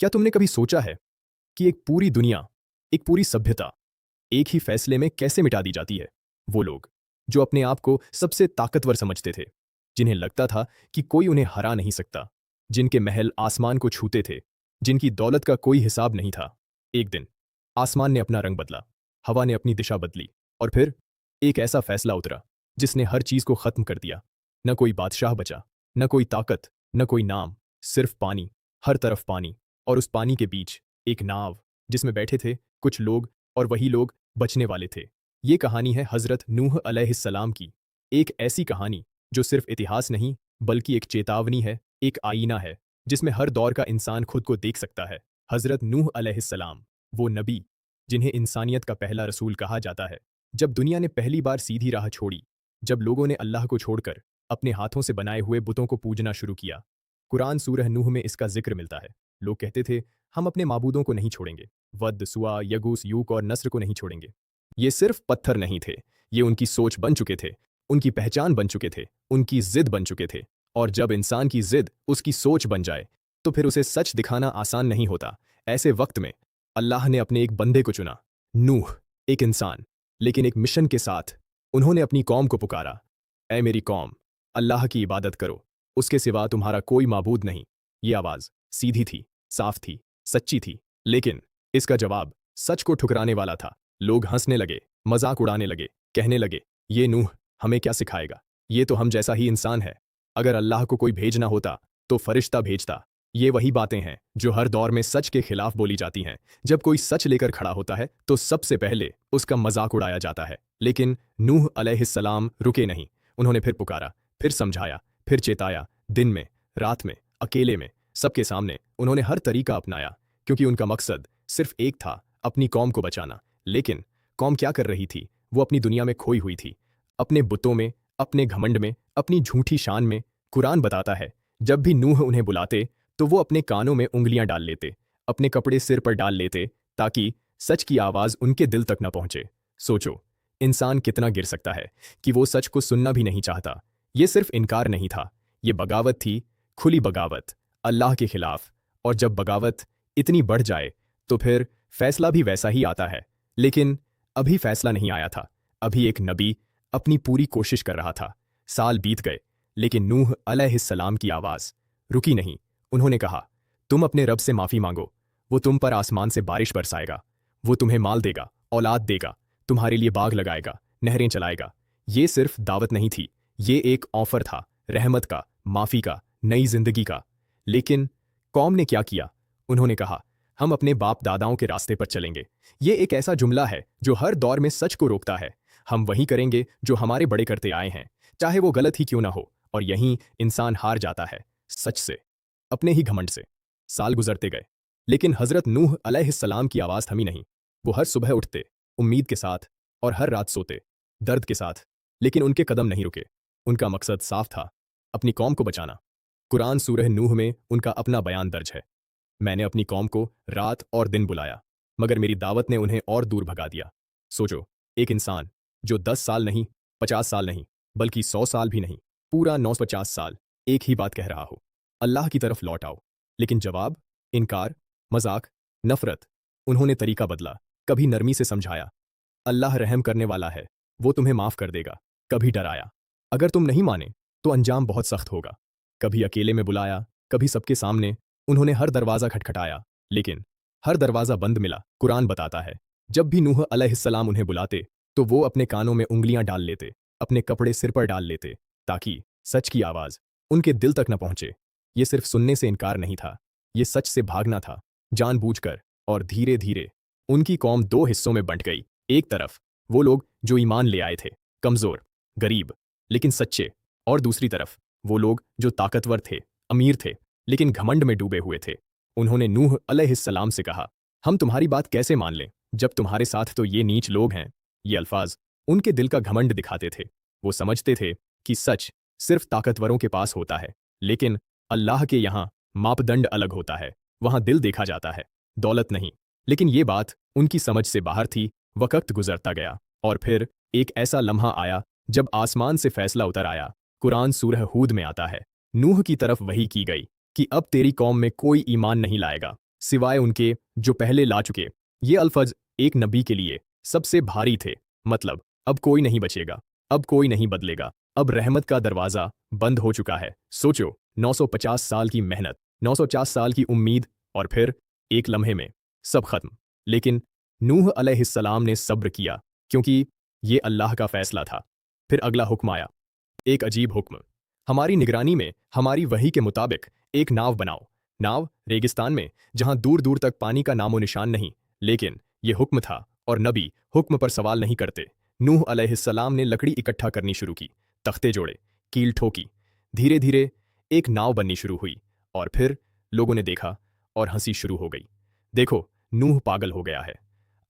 क्या तुमने कभी सोचा है कि एक पूरी दुनिया, एक पूरी सभ्यता एक ही फैसले में कैसे मिटा दी जाती है? वो लोग जो अपने आप को सबसे ताकतवर समझते थे, जिन्हें लगता था कि कोई उन्हें हरा नहीं सकता, जिनके महल आसमान को छूते थे, जिनकी दौलत का कोई हिसाब नहीं था। एक दिन आसमान ने अपना रंग बदला, हवा ने अपनी दिशा बदली, और फिर एक ऐसा फैसला उतरा जिसने हर चीज को खत्म कर दिया। न कोई बादशाह बचा, न कोई ताकत, न कोई नाम, सिर्फ पानी, हर तरफ पानी, और उस पानी के बीच एक नाव जिसमें बैठे थे कुछ लोग, और वही लोग बचने वाले थे। ये कहानी है हजरत नूह अलैहिस्सलाम की, एक ऐसी कहानी जो सिर्फ इतिहास नहीं बल्कि एक चेतावनी है, एक आईना है जिसमें हर दौर का इंसान खुद को देख सकता है। हजरत नूह अलैहिस्सलाम, वो नबी जिन्हें इंसानियत का पहला रसूल कहा जाता है। जब दुनिया ने पहली बार सीधी राह छोड़ी, जब लोगों ने अल्लाह को छोड़कर अपने हाथों से बनाए हुए बुतों को पूजना शुरू किया, कुरान सूरह नूह में इसका जिक्र मिलता है। लोग कहते थे, हम अपने माबूदों को नहीं छोड़ेंगे, वद, सुआ, यगूस, यूक और नस्र को नहीं छोड़ेंगे। ये सिर्फ पत्थर नहीं थे, ये उनकी सोच बन चुके थे, उनकी पहचान बन चुके थे, उनकी जिद बन चुके थे। और जब इंसान की जिद उसकी सोच बन जाए तो फिर उसे सच दिखाना आसान नहीं होता। ऐसे वक्त में अल्लाह ने अपने एक बंदे को चुना, नूह, एक इंसान, लेकिन एक मिशन के साथ। उन्होंने अपनी कौम को पुकारा, ऐ मेरी कौम, अल्लाह की इबादत करो, उसके सिवा तुम्हारा कोई माबूद नहीं। ये आवाज़ सीधी थी, साफ थी, सच्ची थी, लेकिन इसका जवाब सच को ठुकराने वाला था। लोग हंसने लगे, मजाक उड़ाने लगे, कहने लगे, ये नूह हमें क्या सिखाएगा, ये तो हम जैसा ही इंसान है। अगर अल्लाह को कोई भेजना होता तो फरिश्ता भेजता। ये वही बातें हैं जो हर दौर में सच के खिलाफ बोली जाती हैं। जब कोई सच लेकर खड़ा होता है तो सबसे पहले उसका मजाक उड़ाया जाता है। लेकिन नूह अलैहिस्सलाम रुके नहीं। उन्होंने फिर पुकारा, फिर समझाया, फिर चेताया, दिन में, रात में, अकेले में, सबके सामने उन्होंने हर तरीका अपनाया, क्योंकि उनका मकसद सिर्फ एक था, अपनी कौम को बचाना। लेकिन कौम क्या कर रही थी? वो अपनी दुनिया में खोई हुई थी, अपने बुतों में, अपने घमंड में, अपनी झूठी शान में। कुरान बताता है, जब भी नूह उन्हें बुलाते तो वो अपने कानों में उंगलियां डाल लेते, अपने कपड़े सिर पर डाल लेते, ताकि सच की आवाज उनके दिल तक न पहुंचे। सोचो, इंसान कितना गिर सकता है कि वो सच को सुनना भी नहीं चाहता। ये सिर्फ इनकार नहीं था, ये बगावत थी, खुली बगावत, अल्लाह के खिलाफ। और जब बगावत इतनी बढ़ जाए तो फिर फैसला भी वैसा ही आता है। लेकिन अभी फैसला नहीं आया था, अभी एक नबी अपनी पूरी कोशिश कर रहा था। साल बीत गए, लेकिन नूह अलैहिस्सलाम की आवाज रुकी नहीं। उन्होंने कहा, तुम अपने रब से माफी मांगो, वो तुम पर आसमान से बारिश बरसाएगा, वो तुम्हें माल देगा, औलाद देगा, तुम्हारे लिए बाग लगाएगा, नहरें चलाएगा। ये सिर्फ दावत नहीं थी, ये एक ऑफर था, रहमत का, माफी का, नई जिंदगी का। लेकिन कौम ने क्या किया? उन्होंने कहा, हम अपने बाप दादाओं के रास्ते पर चलेंगे। ये एक ऐसा जुमला है जो हर दौर में सच को रोकता है। हम वही करेंगे जो हमारे बड़े करते आए हैं, चाहे वो गलत ही क्यों ना हो। और यहीं इंसान हार जाता है, सच से, अपने ही घमंड से। साल गुजरते गए, लेकिन हजरत नूह अलैहिस्सलाम की आवाज थमी नहीं। वो हर सुबह उठते, उम्मीद के साथ, और हर रात सोते, दर्द के साथ। लेकिन उनके कदम नहीं रुके। उनका मकसद साफ था, अपनी कौम को बचाना। कुरान सूरह नूह में उनका अपना बयान दर्ज है, मैंने अपनी कौम को रात और दिन बुलाया, मगर मेरी दावत ने उन्हें और दूर भगा दिया। सोचो, एक इंसान जो 10 साल नहीं, 50 साल नहीं, बल्कि 100 साल भी नहीं, पूरा 950 साल एक ही बात कह रहा हो, अल्लाह की तरफ लौट आओ। लेकिन जवाब, इनकार, मजाक, नफरत। उन्होंने तरीका बदला, कभी नरमी से समझाया, अल्लाह रहम करने वाला है, वो तुम्हें माफ कर देगा। कभी डराया, अगर तुम नहीं माने तो अंजाम बहुत सख्त होगा। कभी अकेले में बुलाया, कभी सबके सामने। उन्होंने हर दरवाज़ा खटखटाया, लेकिन हर दरवाज़ा बंद मिला। कुरान बताता है, जब भी नूह अलैहिस्सलाम उन्हें बुलाते तो वो अपने कानों में उंगलियां डाल लेते, अपने कपड़े सिर पर डाल लेते, ताकि सच की आवाज़ उनके दिल तक न पहुंचे। ये सिर्फ सुनने से इनकार नहीं था, ये सच से भागना था, जानबूझकर। और धीरे धीरे उनकी कौम दो हिस्सों में बंट गई। एक तरफ वो लोग जो ईमान ले आए थे, कमज़ोर, गरीब, लेकिन सच्चे। और दूसरी तरफ वो लोग जो ताकतवर थे, अमीर थे, लेकिन घमंड में डूबे हुए थे। उन्होंने नूह अलैहिस्सलाम से कहा, हम तुम्हारी बात कैसे मान लें जब तुम्हारे साथ तो ये नीच लोग हैं। ये अल्फाज उनके दिल का घमंड दिखाते थे। वो समझते थे कि सच सिर्फ ताकतवरों के पास होता है, लेकिन अल्लाह के यहाँ मापदंड अलग होता है। वहाँ दिल देखा जाता है, दौलत नहीं। लेकिन ये बात उनकी समझ से बाहर थी। वक्त गुजरता गया, और फिर एक ऐसा लम्हा आया जब आसमान से फैसला उतर आया। कुरान सूरह हूद में आता है, नूह की तरफ वही की गई कि अब तेरी कौम में कोई ईमान नहीं लाएगा, सिवाय उनके जो पहले ला चुके। ये अल्फज एक नबी के लिए सबसे भारी थे। मतलब अब कोई नहीं बचेगा, अब कोई नहीं बदलेगा, अब रहमत का दरवाज़ा बंद हो चुका है। सोचो, 950 साल की मेहनत, 950 साल की उम्मीद, और फिर एक लम्हे में सब खत्म। लेकिन नूह अलैहिस्सलाम ने सब्र किया, क्योंकि ये अल्लाह का फैसला था। फिर अगला हुक्म आया, एक अजीब हुक्म। हमारी निगरानी में, हमारी वही के मुताबिक एक नाव बनाओ। नाव रेगिस्तान में, जहां दूर दूर तक पानी का नामो निशान नहीं। लेकिन यह हुक्म था, और नबी हुक्म पर सवाल नहीं करते। नूह अलैहिस्सलाम ने लकड़ी इकट्ठा करनी शुरू की, तख्ते जोड़े, कील ठोकी। धीरे धीरे एक नाव बननी शुरू हुई, और फिर लोगों ने देखा और हंसी शुरू हो गई। देखो, नूह पागल हो गया है,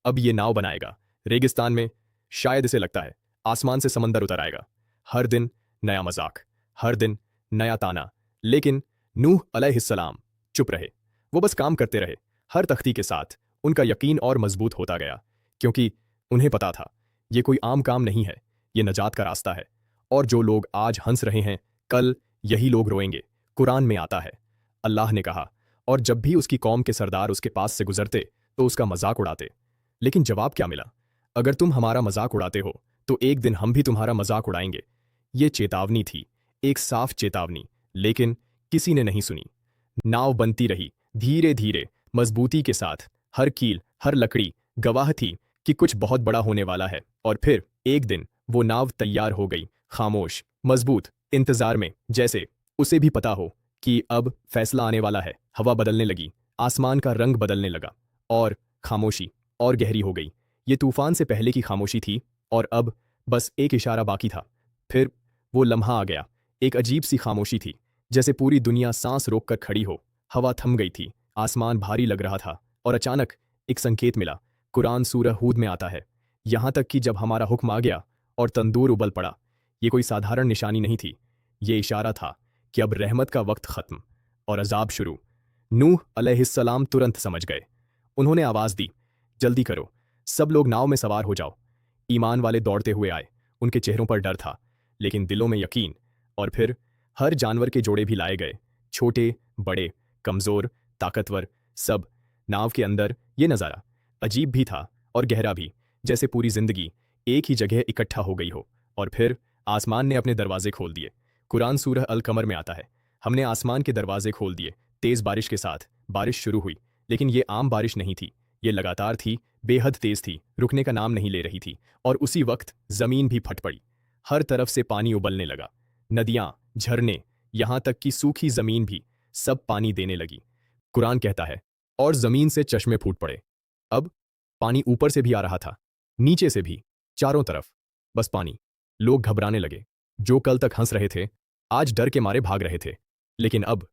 अब ये नाव बनाएगा रेगिस्तान में। शायद इसे लगता है आसमान से समंदर उतर आएगा। हर दिन नया मजाक, हर दिन नया ताना। लेकिन नूह अलैहिस्सलाम चुप रहे। वो बस काम करते रहे। हर तख्ती के साथ उनका यकीन और मजबूत होता गया, क्योंकि उन्हें पता था ये कोई आम काम नहीं है, ये नजात का रास्ता है। और जो लोग आज हंस रहे हैं, कल यही लोग रोएंगे। कुरान में आता है, अल्लाह ने कहा, और जब भी उसकी कौम के सरदार उसके पास से गुजरते तो उसका मजाक उड़ाते। लेकिन जवाब क्या मिला? अगर तुम हमारा मजाक उड़ाते हो तो एक दिन हम भी तुम्हारा मजाक उड़ाएंगे। ये चेतावनी थी, एक साफ चेतावनी। लेकिन किसी ने नहीं सुनी। नाव बनती रही, धीरे धीरे, मजबूती के साथ। हर कील, हर लकड़ी गवाह थी कि कुछ बहुत बड़ा होने वाला है। और फिर एक दिन वो नाव तैयार हो गई, खामोश, मजबूत, इंतजार में, जैसे उसे भी पता हो कि अब फैसला आने वाला है। हवा बदलने लगी, आसमान का रंग बदलने लगा, और खामोशी और गहरी हो गई। ये तूफान से पहले की खामोशी थी, और अब बस एक इशारा बाकी था। फिर वो लम्हा आ गया, एक अजीब सी खामोशी थी, जैसे पूरी दुनिया सांस रोककर खड़ी हो। हवा थम गई थी, आसमान भारी लग रहा था, और अचानक एक संकेत मिला। कुरान सूरह हूद में आता है, यहाँ तक कि जब हमारा हुक्म आ गया और तंदूर उबल पड़ा। ये कोई साधारण निशानी नहीं थी, ये इशारा था कि अब रहमत का वक्त खत्म और अजाब शुरू। नूह अलैहिस्सलाम तुरंत समझ गए। उन्होंने आवाज़ दी, जल्दी करो, सब लोग नाव में सवार हो जाओ। ईमान वाले दौड़ते हुए आए, उनके चेहरों पर डर था, लेकिन दिलों में यकीन। और फिर हर जानवर के जोड़े भी लाए गए, छोटे, बड़े, कमज़ोर, ताकतवर, सब। नाव के अंदर ये नज़ारा अजीब भी था और गहरा भी, जैसे पूरी जिंदगी एक ही जगह इकट्ठा हो गई हो। और फिर आसमान ने अपने दरवाजे खोल दिए। कुरान सूरह अल कमर में आता है, हमने आसमान के दरवाजे खोल दिए तेज़ बारिश के साथ। बारिश शुरू हुई, लेकिन ये आम बारिश नहीं थी, ये लगातार थी, बेहद तेज थी, रुकने का नाम नहीं ले रही थी। और उसी वक्त जमीन भी फट पड़ी, हर तरफ से पानी उबलने लगा। नदियां, झरने, यहां तक कि सूखी जमीन भी सब पानी देने लगी। कुरान कहता है, और जमीन से चश्मे फूट पड़े। अब पानी ऊपर से भी आ रहा था, नीचे से भी, चारों तरफ बस पानी। लोग घबराने लगे। जो कल तक हंस रहे थे, आज डर के मारे भाग रहे थे। लेकिन अब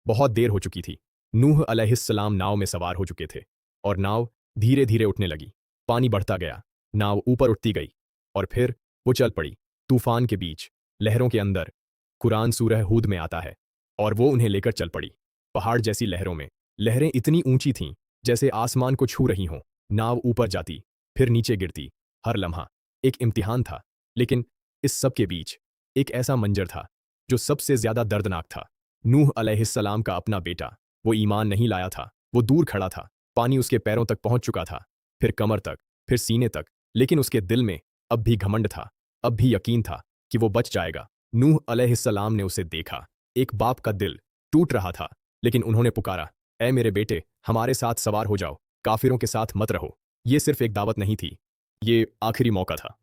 बहुत देर हो चुकी थी। नूह अलैहिस्सलाम नाव में सवार हो चुके थे, और नाव धीरे धीरे उठने लगी। पानी बढ़ता गया, नाव ऊपर उठती गई, और फिर वो चल पड़ी, तूफान के बीच, लहरों के अंदर। कुरान सूरह हूद में आता है, और वो उन्हें लेकर चल पड़ी, पहाड़ जैसी लहरों में। लहरें इतनी ऊंची थीं जैसे आसमान को छू रही हों। नाव ऊपर जाती, फिर नीचे गिरती। हर लम्हा एक इम्तिहान था। लेकिन इस सब के बीच एक ऐसा मंजर था जो सबसे ज्यादा दर्दनाक था। नूह अलैहिस्सलाम का अपना बेटा, वो ईमान नहीं लाया था, वो दूर खड़ा था। पानी उसके पैरों तक पहुंच चुका था, फिर कमर तक, फिर सीने तक। लेकिन उसके दिल में अब भी घमंड था, अब भी यकीन था कि वो बच जाएगा। नूह अलैहिस्सलाम ने उसे देखा, एक बाप का दिल टूट रहा था। लेकिन उन्होंने पुकारा, ऐ मेरे बेटे, हमारे साथ सवार हो जाओ, काफिरों के साथ मत रहो। ये सिर्फ एक दावत नहीं थी, ये आखिरी मौका था।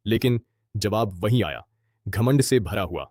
लेकिन जवाब वहीं आया, घमंड से भरा हुआ।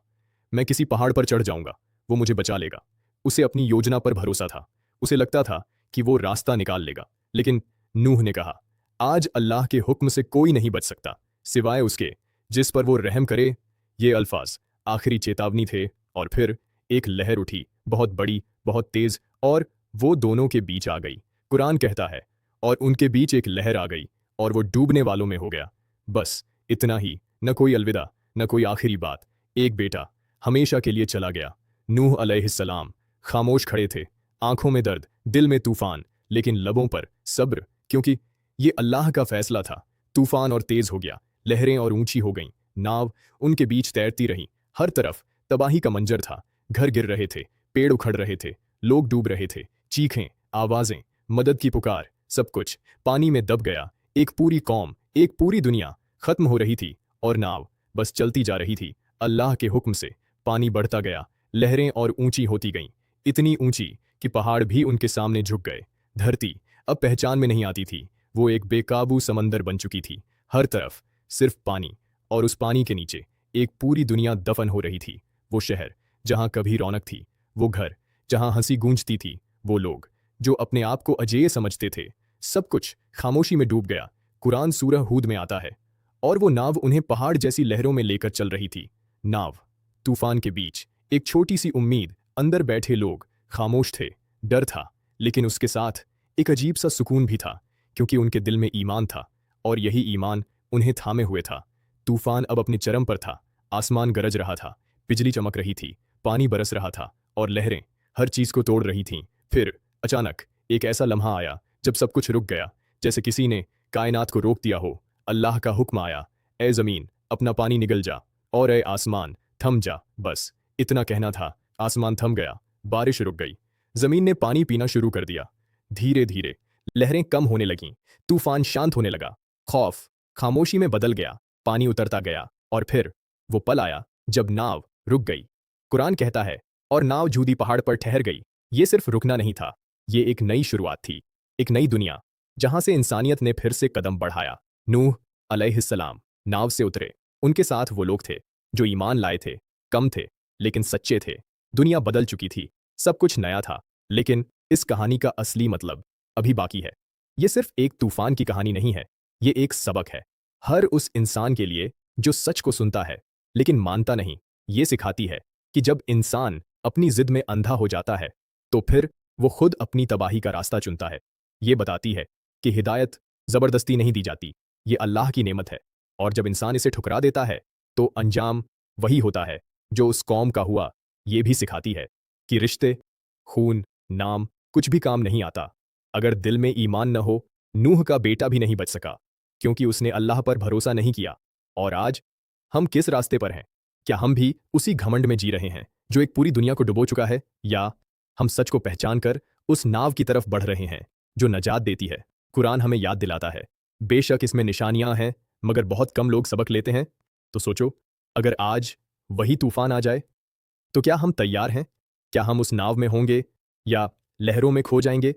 मैं किसी पहाड़ पर चढ़ जाऊंगा, वो मुझे बचा लेगा। उसे अपनी योजना पर भरोसा था, उसे लगता था कि वो रास्ता निकाल लेगा। लेकिन नूह ने कहा, आज अल्लाह के हुक्म से कोई नहीं बच सकता, सिवाय उसके जिस पर वो रहम करे। ये अल्फाज आखिरी चेतावनी थे। और फिर एक लहर उठी, बहुत बड़ी, बहुत तेज, और वो दोनों के बीच आ गई। कुरान कहता है, और उनके बीच एक लहर आ गई, और वो डूबने वालों में हो गया। बस इतना ही, न कोई अलविदा, न कोई आखिरी बात। एक बेटा हमेशा के लिए चला गया। नूह अलैहिस्सलाम खामोश खड़े थे, आंखों में दर्द, दिल में तूफान, लेकिन लबों पर सब्र, क्योंकि ये अल्लाह का फैसला था। तूफान और तेज हो गया, लहरें और ऊंची हो गईं, नाव उनके बीच तैरती रही। हर तरफ तबाही का मंजर था, घर गिर रहे थे, पेड़ उखड़ रहे थे, लोग डूब रहे थे। चीखें, आवाजें, मदद की पुकार, सब कुछ पानी में दब गया। एक पूरी कौम, एक पूरी दुनिया खत्म हो रही थी और नाव बस चलती जा रही थी। अल्लाह के हुक्म से पानी बढ़ता गया, लहरें और ऊंची होती गईं, इतनी ऊंची कि पहाड़ भी उनके सामने झुक गए। धरती अब पहचान में नहीं आती थी, वो एक बेकाबू समंदर बन चुकी थी। हर तरफ सिर्फ पानी, और उस पानी के नीचे एक पूरी दुनिया दफन हो रही थी। वो शहर जहां कभी रौनक थी, वो घर जहां हंसी गूंजती थी, वो लोग जो अपने आप को अजेय समझते थे, सब कुछ खामोशी में डूब गया। कुरान सूरह हूद में आता है, और वो नाव उन्हें पहाड़ जैसी लहरों में लेकर चल रही थी। नाव तूफान के बीच एक छोटी सी उम्मीद, अंदर बैठे लोग खामोश थे। डर था, लेकिन उसके साथ एक अजीब सा सुकून भी था, क्योंकि उनके दिल में ईमान था, और यही ईमान उन्हें थामे हुए था। तूफान अब अपने चरम पर था, आसमान गरज रहा था, बिजली चमक रही थी, पानी बरस रहा था, और लहरें हर चीज को तोड़ रही थीं। फिर अचानक एक ऐसा लम्हा आया जब सब कुछ रुक गया, जैसे किसी ने कायनात को रोक दिया हो। अल्लाह का हुक्म आया, ए जमीन अपना पानी निगल जा, और ए आसमान थम जा। बस इतना कहना था, आसमान थम गया, बारिश रुक गई, जमीन ने पानी पीना शुरू कर दिया। धीरे धीरे लहरें कम होने लगीं, तूफान शांत होने लगा, खौफ खामोशी में बदल गया, पानी उतरता गया, और फिर वो पल आया जब नाव रुक गई। कुरान कहता है, और नाव जूदी पहाड़ पर ठहर गई। ये सिर्फ रुकना नहीं था, ये एक नई शुरुआत थी, एक नई दुनिया जहां से इंसानियत ने फिर से कदम बढ़ाया। नूह अलैहिस्सलाम नाव से उतरे, उनके साथ वो लोग थे जो ईमान लाए थे, कम थे लेकिन सच्चे थे। दुनिया बदल चुकी थी, सब कुछ नया था, लेकिन इस कहानी का असली मतलब अभी बाकी है। ये सिर्फ एक तूफान की कहानी नहीं है, ये एक सबक है हर उस इंसान के लिए जो सच को सुनता है लेकिन मानता नहीं। ये सिखाती है कि जब इंसान अपनी जिद में अंधा हो जाता है, तो फिर वो खुद अपनी तबाही का रास्ता चुनता है। ये बताती है कि हिदायत जबरदस्ती नहीं दी जाती, ये अल्लाह की नेमत है, और जब इंसान इसे ठुकरा देता है तो अंजाम वही होता है जो उस कौम का हुआ। ये भी सिखाती है कि रिश्ते, खून, नाम कुछ भी काम नहीं आता अगर दिल में ईमान न हो। नूह का बेटा भी नहीं बच सका, क्योंकि उसने अल्लाह पर भरोसा नहीं किया। और आज हम किस रास्ते पर हैं? क्या हम भी उसी घमंड में जी रहे हैं जो एक पूरी दुनिया को डुबो चुका है, या हम सच को पहचान कर उस नाव की तरफ बढ़ रहे हैं जो नजात देती है? कुरान हमें याद दिलाता है, बेशक इसमें निशानियां हैं, मगर बहुत कम लोग सबक लेते हैं। तो सोचो, अगर आज वही तूफान आ जाए, तो क्या हम तैयार हैं? क्या हम उस नाव में होंगे या लहरों में खो जाएंगे?